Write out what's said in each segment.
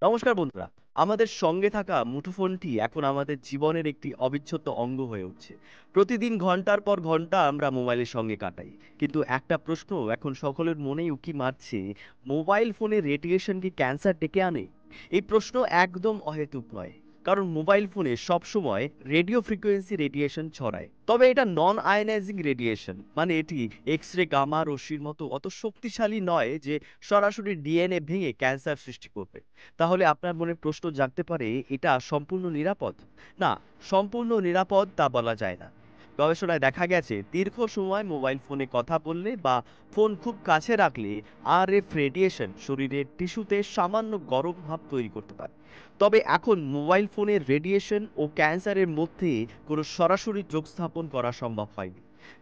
নমস্কার বন্ধুরা। আমাদের সঙ্গে থাকা মুঠোফোনটি এখন আমাদের জীবনের একটি অবিচ্ছেদ্য অঙ্গ হয়ে উঠছে। প্রতিদিন ঘন্টার পর ঘন্টা আমরা মোবাইলের সঙ্গে কাটাই। কিন্তু একটা প্রশ্ন এখন সকলের মনেই উকি মারছে, মোবাইল ফোনের রেডিয়েশন কি ক্যান্সার ডেকে আনে? এই প্রশ্ন একদম অহেতুক নয়। কারণ মোবাইল ফোনে সবসময় রেডিও ফ্রিকোয়েন্সি রেডিয়েশন ছড়ায়। তবে এটা নন আয়নাইজিং রেডিয়েশন, মানে এটি এক্স রে, গামা রশ্মির মতো অত শক্তিশালী নয় যে সরাসরি ডিএনএ ভেঙে ক্যান্সার সৃষ্টি করবে। তাহলে আপনার মনে প্রশ্ন জাগতে পারে, এটা সম্পূর্ণ নিরাপদ? না, সম্পূর্ণ নিরাপদ তা বলা যায় না। গবেষণায় দেখা গেছে দীর্ঘ সময় মোবাইল ফোনে কথা বললে বা ফোন খুব কাছে রাখলে আরএফ রেডিয়েশন শরীরের টিস্যুতে সামান্য গরম ভাব তৈরি করতে পারে। তবে এখন মোবাইল ফোনের রেডিয়েশন ও ক্যান্সারের মধ্যে কোনো সরাসরি যোগ স্থাপন করা সম্ভব হয়নি।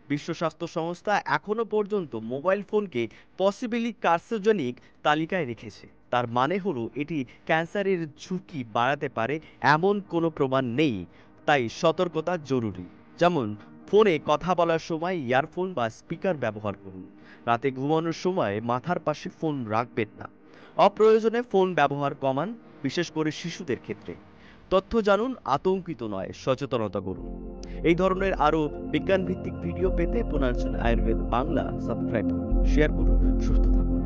বিশ্ব স্বাস্থ্য সংস্থা এখনো পর্যন্ত মোবাইল ফোনকে পসিবলি কার্সিনোজেনিক তালিকায় রেখেছে। তার মানে হলো এটি ক্যান্সারের ঝুঁকি বাড়াতে পারে এমন কোনো প্রমাণ নেই। তাই সতর্কতা জরুরি। যেমন ফোনে কথা বলার সময় ইয়ারফোন বা স্পিকার ব্যবহার করুন। রাতে ঘুমানোর সময় মাথার পাশে ফোন রাখবেন না। অপ্রয়োজনে ফোন ব্যবহার কমান, বিশেষ করে শিশুদের ক্ষেত্রে। তথ্য জানুন, আতঙ্কিত নয়, সচেতনতা করুন। এই ধরনের আরো বিজ্ঞান ভিত্তিক ভিডিও পেতে পুনর্জন আয়ুর্বেদ বাংলা সাবস্ক্রাইব করুন, শেয়ার করুন। সুস্থ থাকুন।